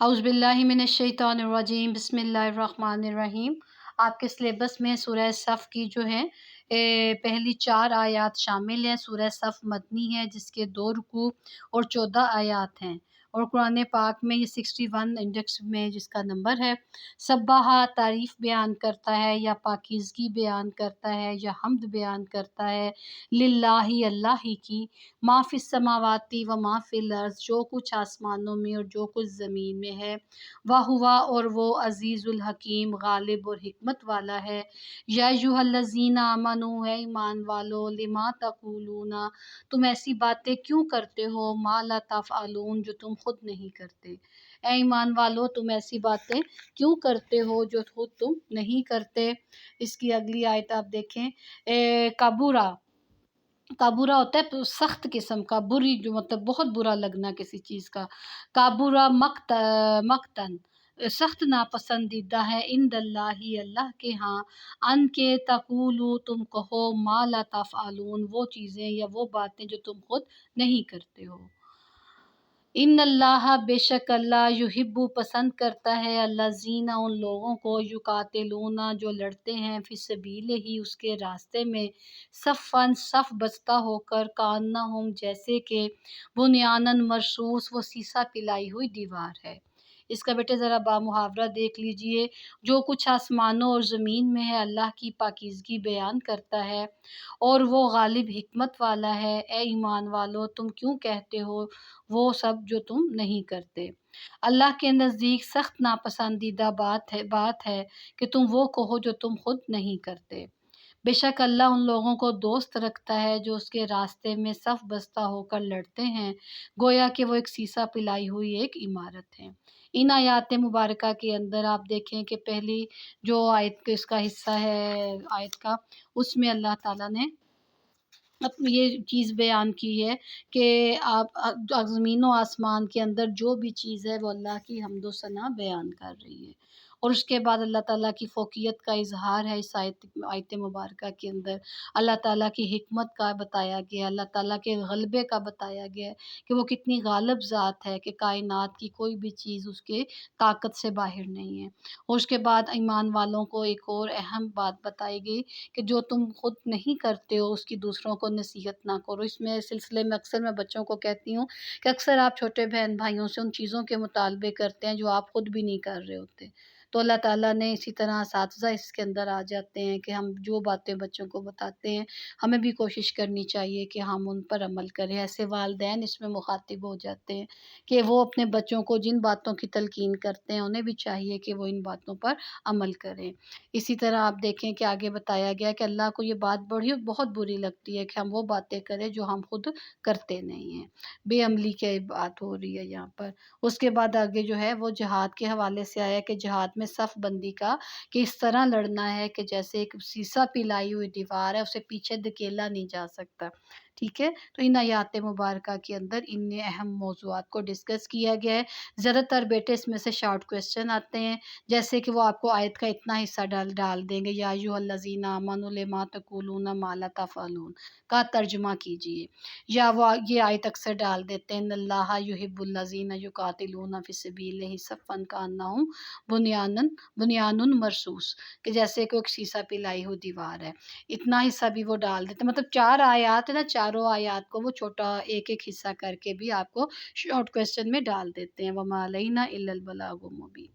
اعوذ باللہ من الشیطان الرجیم، بسم اللہ الرحمن الرحیم۔ آپ کے سلیبس میں سورہ الصف کی جو ہے پہلی 4 آیات شامل ہیں۔ سورہ الصف مدنی ہے جس کے 2 رکوع اور 14 آیات ہیں، اور قرآن پاک میں یہ 61 انڈیکس میں جس کا نمبر ہے۔ سبح تعریف بیان کرتا ہے یا پاکیزگی بیان کرتا ہے یا حمد بیان کرتا ہے، للہ اللہ ہی کی، ما فی السماواتی و ما فی الارض، جو کچھ آسمانوں میں اور جو کچھ زمین میں ہے، وہوا اور وہ عزیز الحکیم، غالب اور حکمت والا ہے۔ یا ایھا الذین آمنوا، ہے ایمان والو، لما تقولون، تم ایسی باتیں کیوں کرتے ہو، ما لا تفعلون، جو تم خود نہیں کرتے۔ اے ایمان والو، تم ایسی باتیں کیوں کرتے ہو جو خود تم نہیں کرتے۔ اس کی اگلی آیت آپ دیکھیں، کابورا ہوتا ہے سخت قسم کا، بری جو مطلب بہت برا لگنا کسی چیز کا۔ کابورا مقتن، سخت ناپسندیدہ ہے، عند اللہ اللہ کے ہاں، ان کے تقولو، تم کہو، ما لا تفعلون، وہ چیزیں یا وہ باتیں جو تم خود نہیں کرتے ہو۔ ان اللہ، بے شک اللہ، یحب، پسند کرتا ہے، الذین، ان لوگوں کو، یقاتلون، جو لڑتے ہیں، فی سبیلہ، اس کے راستے میں، صفاً، صف بستہ ہو کر، کانہم، جیسے کہ، بنیانن مرصوص، وہ سیسا پلائی ہوئی دیوار ہے۔ اس کا بیٹے ذرا محاورہ دیکھ لیجئے۔ جو کچھ آسمانوں اور زمین میں ہے اللہ کی پاکیزگی بیان کرتا ہے، اور وہ غالب حکمت والا ہے۔ اے ایمان والو، تم کیوں کہتے ہو وہ سب جو تم نہیں کرتے۔ اللہ کے نزدیک سخت ناپسندیدہ بات ہے کہ تم وہ کہو جو تم خود نہیں کرتے۔ بے شک اللہ ان لوگوں کو دوست رکھتا ہے جو اس کے راستے میں صف بستہ ہو کر لڑتے ہیں، گویا کہ وہ ایک سیسا پلائی ہوئی ایک عمارت ہے۔ ان آیات مبارکہ کے اندر آپ دیکھیں کہ پہلی جو آیت اس کا حصہ ہے آیت کا، اس میں اللہ تعالیٰ نے یہ چیز بیان کی ہے کہ آپ زمین و آسمان کے اندر جو بھی چیز ہے وہ اللہ کی حمد و ثنا بیان کر رہی ہے، اور اس کے بعد اللہ تعالیٰ کی فوقیت کا اظہار ہے۔ اس آیت مبارکہ کے اندر اللہ تعالیٰ کی حکمت کا بتایا گیا، اللہ تعالیٰ کے غلبے کا بتایا گیا ہے کہ وہ کتنی غالب ذات ہے، کہ کائنات کی کوئی بھی چیز اس کے طاقت سے باہر نہیں ہے۔ اور اس کے بعد ایمان والوں کو ایک اور اہم بات بتائی گئی کہ جو تم خود نہیں کرتے ہو اس کی دوسروں کو نصیحت نہ کرو۔ اس میں سلسلے میں اکثر میں بچوں کو کہتی ہوں کہ اکثر آپ چھوٹے بہن بھائیوں سے ان چیزوں کے مطالبے کرتے ہیں جو آپ خود بھی نہیں کر رہے ہوتے، تو اللہ تعالیٰ نے اسی طرح اساتذہ اس کے اندر آ جاتے ہیں کہ ہم جو باتیں بچوں کو بتاتے ہیں ہمیں بھی کوشش کرنی چاہیے کہ ہم ان پر عمل کریں۔ ایسے والدین اس میں مخاطب ہو جاتے ہیں کہ وہ اپنے بچوں کو جن باتوں کی تلقین کرتے ہیں انہیں بھی چاہیے کہ وہ ان باتوں پر عمل کریں۔ اسی طرح آپ دیکھیں کہ آگے بتایا گیا کہ اللہ کو یہ بات بہت بری لگتی ہے کہ ہم وہ باتیں کریں جو ہم خود کرتے نہیں ہیں۔ بے عملی کی بات ہو رہی ہے یہاں پر۔ اس کے بعد آگے جو ہے وہ جہاد کے حوالے سے آیا کہ جہاد میں صف بندی کا کہ اس طرح لڑنا ہے کہ جیسے ایک سیسا پلائی ہوئی دیوار ہے، اسے پیچھے دھکیلا نہیں جا سکتا، ٹھیک ہے۔ تو ان آیات مبارکہ کے اندر ان اہم موضوعات کو ڈسکس کیا گیا ہے۔ زیادہ تر بیٹے اس میں سے شارٹ کویسچن آتے ہیں، جیسے کہ وہ آپ کو آیت کا اتنا حصہ ڈال دیں گے، یا ایھا الذین آمنوا لما تقولون ما لا تفعلون کا ترجمہ کیجیے، یا وہ یہ آیت اکثر ڈال دیتے ہیں، ان اللہ یحب الذین یقاتلون فی سبیلہ صفا کانہم بنیان مرصوص، کہ جیسے کہ ایک سیسا پلائی ہوئی دیوار ہے۔ اتنا حصہ بھی وہ ڈال دیتے ہیں، مطلب 4 آیات ہے نا، چاروں آیات کو وہ چھوٹا ایک حصہ کر کے بھی آپ کو شارٹ کویسچن میں ڈال دیتے ہیں۔ وما علینا الا البلاغ المبین۔